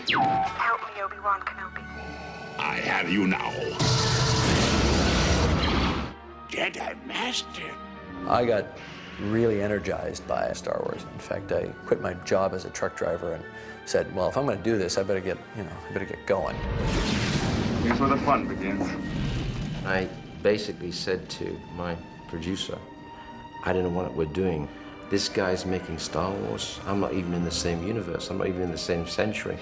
Help me, Obi-Wan Kenobi. I have you now. Jedi Master. I got really energized by Star Wars. In fact, I quit my job as a truck driver and said, well, if I'm going to do this, I better get going. Here's where the fun begins. I basically said to my producer, I don't know what we're doing. This guy's making Star Wars. I'm not even in the same universe. I'm not even in the same century.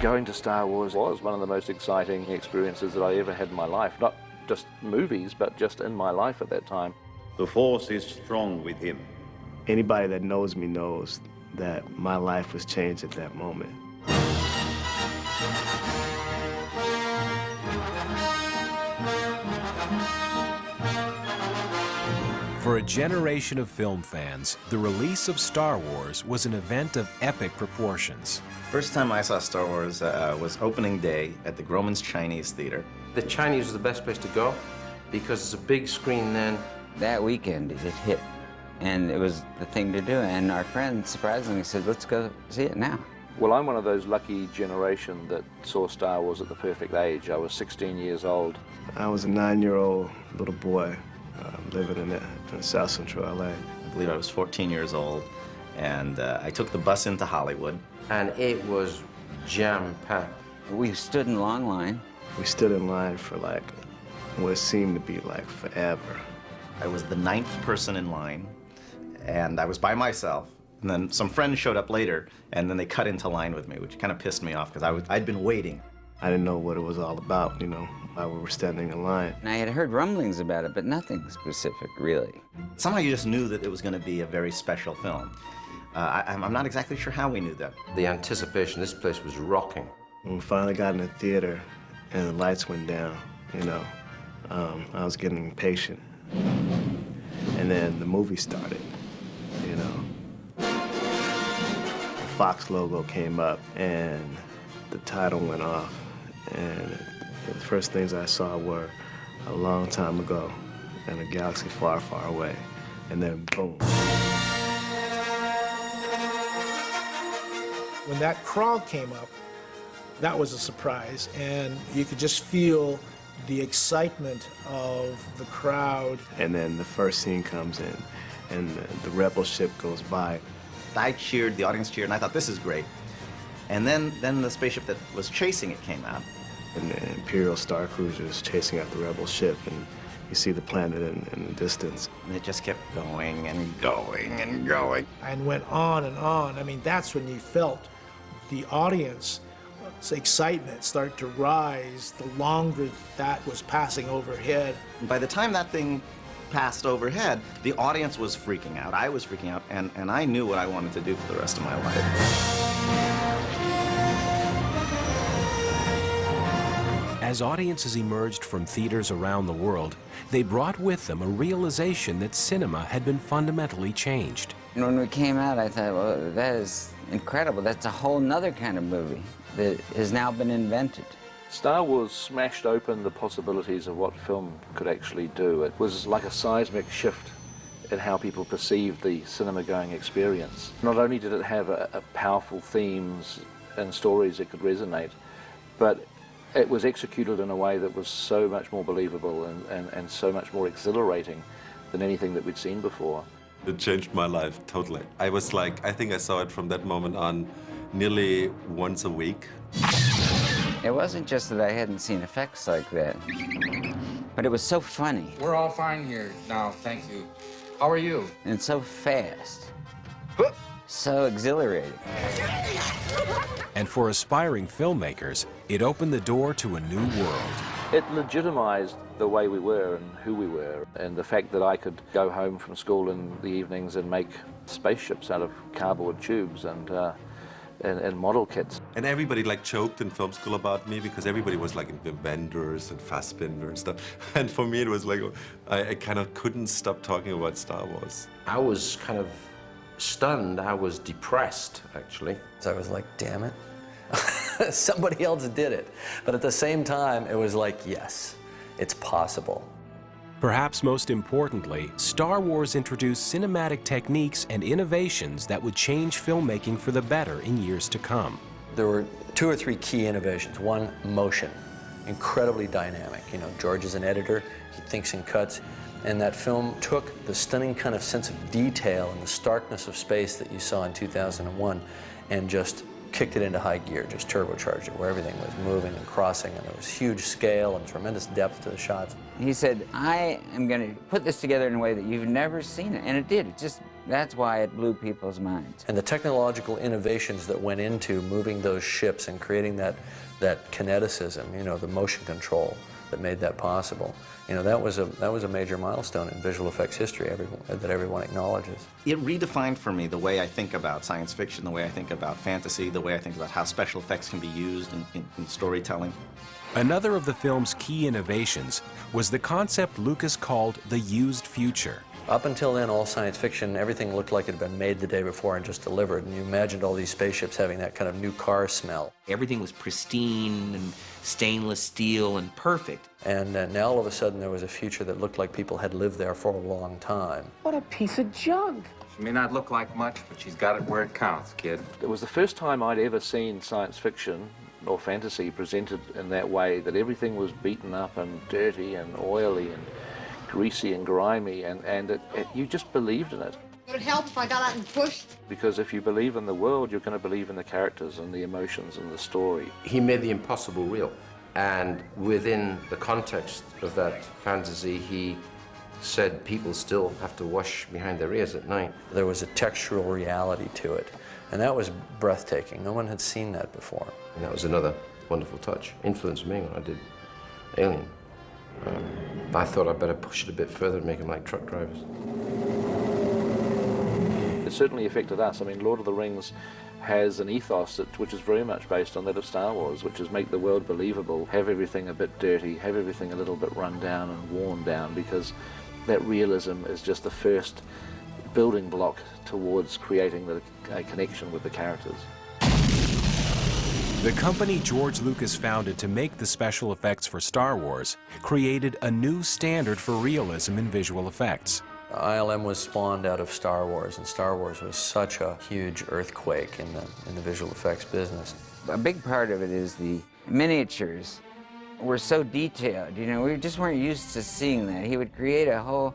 Going to Star Wars was one of the most exciting experiences that I ever had in my life. Not just movies, but just in my life at that time. The Force is strong with him. Anybody that knows me knows that my life was changed at that moment. For a generation of film fans, the release of Star Wars was an event of epic proportions. First time I saw Star Wars was opening day at the Grauman's Chinese Theater. The Chinese was the best place to go because it's a big screen then. That weekend, it hit, and it was the thing to do. And our friend surprisingly said, let's go see it now. Well, I'm one of those lucky generation that saw Star Wars at the perfect age. I was 16 years old. I was a 9-year-old little boy living in South Central LA. I believe I was 14 years old, and I took the bus into Hollywood. And it was jam-packed. We stood in long line. We stood in line for like what seemed to be like forever. I was the 9th person in line, and I was by myself. And then some friends showed up later, and then they cut into line with me, which kind of pissed me off because I'd been waiting. I didn't know what it was all about, you know, while we were standing in line. And I had heard rumblings about it, but nothing specific, really. Somehow you just knew that it was going to be a very special film. I'm not exactly sure how we knew that. The anticipation, this place was rocking. When we finally got in the theater and the lights went down, you know, I was getting impatient. And then the movie started, you know. The Fox logo came up and the title went off. And the first things I saw were a long time ago in a galaxy far, far away. And then boom. When that crawl came up, that was a surprise. And you could just feel the excitement of the crowd. And then the first scene comes in, and the rebel ship goes by. I cheered, the audience cheered, and I thought, this is great. And then the spaceship that was chasing it came out. And the Imperial Star Cruiser is chasing out the rebel ship, and you see the planet in the distance. And it just kept going and going and going. And went on and on. I mean, that's when you felt the audience excitement start to rise the longer that was passing overhead. By the time that thing passed overhead, the audience was freaking out. I was freaking out, and I knew what I wanted to do for the rest of my life. As audiences emerged from theaters around the world, they brought with them a realization that cinema had been fundamentally changed. And when we came out, I thought, well, that is incredible. That's a whole nother kind of movie that has now been invented. Star Wars smashed open the possibilities of what film could actually do. It was like a seismic shift in how people perceived the cinema-going experience. Not only did it have a powerful themes and stories that could resonate, but it was executed in a way that was so much more believable and so much more exhilarating than anything that we'd seen before. It changed my life totally. I was like, I think I saw it from that moment on nearly once a week. It wasn't just that I hadn't seen effects like that, but it was so funny. We're all fine here now, thank you. How are you? And so fast. So exhilarating. And for aspiring filmmakers, it opened the door to a new world. It legitimized the way we were and who we were, and the fact that I could go home from school in the evenings and make spaceships out of cardboard tubes and model kits. And everybody like joked in film school about me because everybody was like Wim Wenders and Fassbinder and stuff. And for me it was like, I kind of couldn't stop talking about Star Wars. I was kind of stunned. I was depressed, actually. So I was like, damn it. Somebody else did it. But at the same time, it was like, yes, it's possible. Perhaps most importantly, Star Wars introduced cinematic techniques and innovations that would change filmmaking for the better in years to come. There were 2 or 3 key innovations. One, motion, incredibly dynamic. You know, George is an editor, he thinks in cuts, and that film took the stunning kind of sense of detail and the starkness of space that you saw in 2001 and just kicked it into high gear, just turbocharged it, where everything was moving and crossing, and there was huge scale and tremendous depth to the shots. He said, I am going to put this together in a way that you've never seen it, and it did. It just, that's why it blew people's minds. And the technological innovations that went into moving those ships and creating that kineticism, you know, the motion control that made that possible, you know, that was a major milestone in visual effects history that everyone acknowledges. It redefined for me the way I think about science fiction, the way I think about fantasy, the way I think about how special effects can be used in storytelling. Another of the film's key innovations was the concept Lucas called the used future. Up until then, all science fiction, everything looked like it had been made the day before and just delivered, and you imagined all these spaceships having that kind of new car smell. Everything was pristine and stainless steel and perfect. And now all of a sudden there was a future that looked like people had lived there for a long time. What a piece of junk. She may not look like much, but she's got it where it counts, kid. It was the first time I'd ever seen science fiction or fantasy presented in that way, that everything was beaten up and dirty and oily and greasy and grimy, and you just believed in it. Would it help if I got out and pushed? Because if you believe in the world, you're going to believe in the characters and the emotions and the story. He made the impossible real. And within the context of that fantasy, he said people still have to wash behind their ears at night. There was a textural reality to it, and that was breathtaking. No one had seen that before. And that was another wonderful touch. Influenced me when I did Alien. I thought I'd better push it a bit further and make them like truck drivers. It certainly affected us. I mean, Lord of the Rings has an ethos which is very much based on that of Star Wars, which is make the world believable, have everything a bit dirty, have everything a little bit run down and worn down, because that realism is just the first building block towards creating a connection with the characters. The company George Lucas founded to make the special effects for Star Wars created a new standard for realism in visual effects. ILM was spawned out of Star Wars, and Star Wars was such a huge earthquake in the visual effects business. A big part of it is the miniatures were so detailed. You know, we just weren't used to seeing that. He would create a whole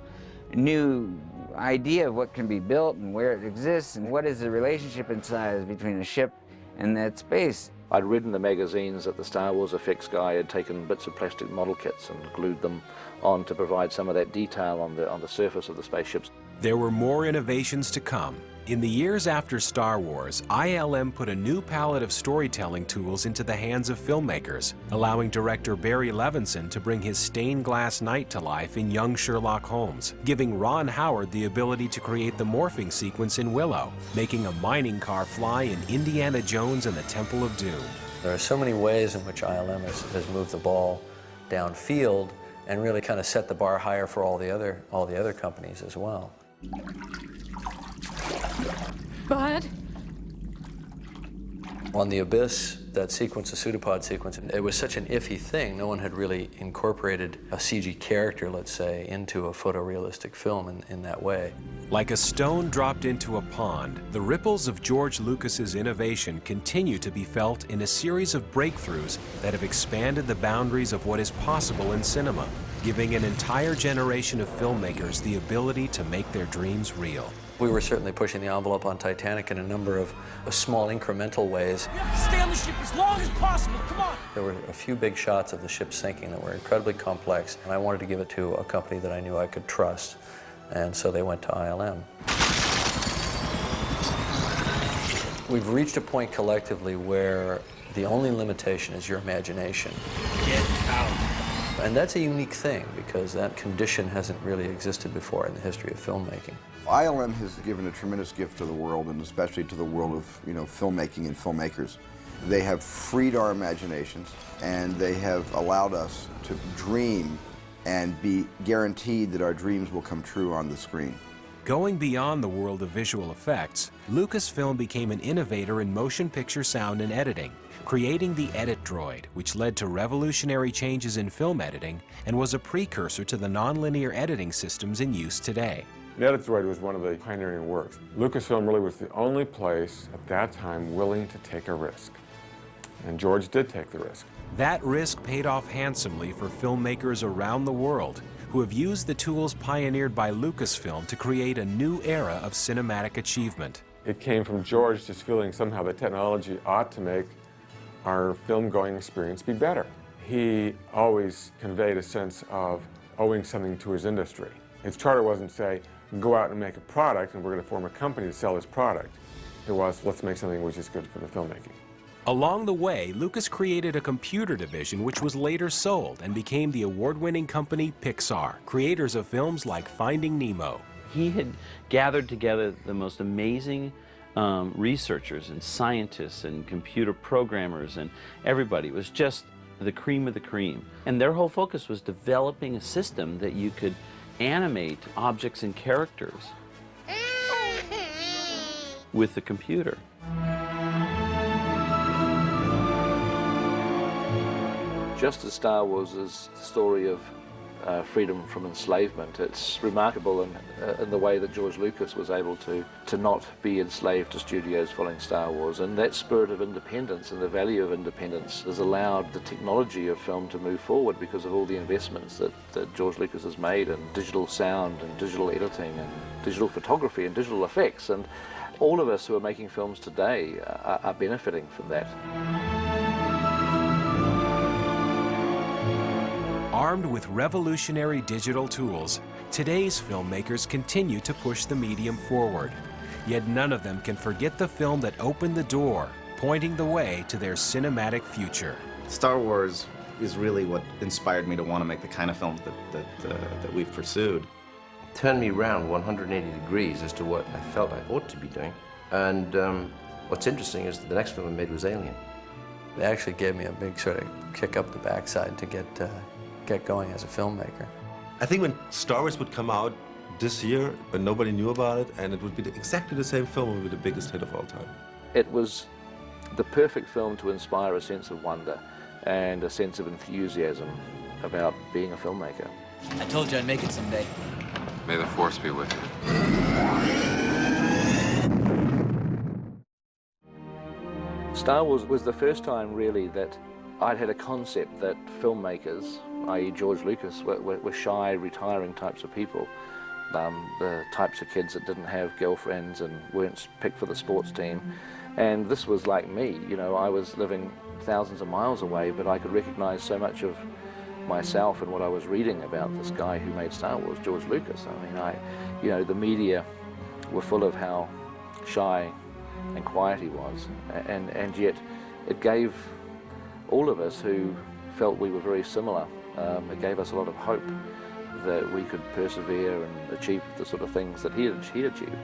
new idea of what can be built and where it exists and what is the relationship in size between a ship and that space. I'd read in the magazines that the Star Wars effects guy had taken bits of plastic model kits and glued them on to provide some of that detail on the surface of the spaceships. There were more innovations to come. In the years after Star Wars, ILM put a new palette of storytelling tools into the hands of filmmakers, allowing director Barry Levinson to bring his stained glass knight to life in Young Sherlock Holmes, giving Ron Howard the ability to create the morphing sequence in Willow, making a mining car fly in Indiana Jones and the Temple of Doom. There are so many ways in which ILM has moved the ball downfield and really kind of set the bar higher for all the other companies as well. Bud? On the Abyss, that sequence, the pseudopod sequence, it was such an iffy thing. No one had really incorporated a CG character, let's say, into a photorealistic film in that way. Like a stone dropped into a pond, the ripples of George Lucas's innovation continue to be felt in a series of breakthroughs that have expanded the boundaries of what is possible in cinema, giving an entire generation of filmmakers the ability to make their dreams real. We were certainly pushing the envelope on Titanic in a number of small incremental ways. You have to stay on the ship as long as possible, come on! There were a few big shots of the ship sinking that were incredibly complex, and I wanted to give it to a company that I knew I could trust, and so they went to ILM. We've reached a point collectively where the only limitation is your imagination. Get out. And that's a unique thing, because that condition hasn't really existed before in the history of filmmaking. ILM has given a tremendous gift to the world, and especially to the world of filmmaking and filmmakers. They have freed our imaginations, and they have allowed us to dream and be guaranteed that our dreams will come true on the screen. Going beyond the world of visual effects, Lucasfilm became an innovator in motion picture sound and editing, creating the Edit Droid, which led to revolutionary changes in film editing and was a precursor to the nonlinear editing systems in use today. The Edit Droid was one of the pioneering works. Lucasfilm really was the only place at that time willing to take a risk. And George did take the risk. That risk paid off handsomely for filmmakers around the world who have used the tools pioneered by Lucasfilm to create a new era of cinematic achievement. It came from George just feeling somehow the technology ought to make our film-going experience be better. He always conveyed a sense of owing something to his industry. His charter wasn't say, go out and make a product and we're going to form a company to sell this product. It was, let's make something which is good for the filmmaking. Along the way, Lucas created a computer division which was later sold and became the award-winning company Pixar, creators of films like Finding Nemo. He had gathered together the most amazing researchers and scientists and computer programmers, and everybody. It was just the cream of the cream. And their whole focus was developing a system that you could animate objects and characters with the computer. Just as Star Wars is the story of freedom from enslavement, it's remarkable in the way that George Lucas was able to not be enslaved to studios following Star Wars. And that spirit of independence and the value of independence has allowed the technology of film to move forward because of all the investments that George Lucas has made in digital sound and digital editing and digital photography and digital effects. And all of us who are making films today are benefiting from that. Armed with revolutionary digital tools, today's filmmakers continue to push the medium forward. Yet none of them can forget the film that opened the door, pointing the way to their cinematic future. Star Wars is really what inspired me to want to make the kind of films that we've pursued. Turned me around 180 degrees as to what I felt I ought to be doing. And what's interesting is that the next film I made was Alien. It actually gave me a big sort of kick up the backside to get going as a filmmaker. I think when Star Wars would come out this year, but nobody knew about it, and it would be exactly the same film, it would be the biggest hit of all time. It was the perfect film to inspire a sense of wonder and a sense of enthusiasm about being a filmmaker. I told you I'd make it someday. May the Force be with you. Star Wars was the first time really that I'd had a concept that filmmakers, i.e. George Lucas, were shy, retiring types of people. The types of kids that didn't have girlfriends and weren't picked for the sports team. And this was like me, you know, I was living thousands of miles away, but I could recognize so much of myself and what I was reading about this guy who made Star Wars, George Lucas. I mean, the media were full of how shy and quiet he was, and yet it gave all of us who felt we were very similar, it gave us a lot of hope that we could persevere and achieve the sort of things that he had achieved.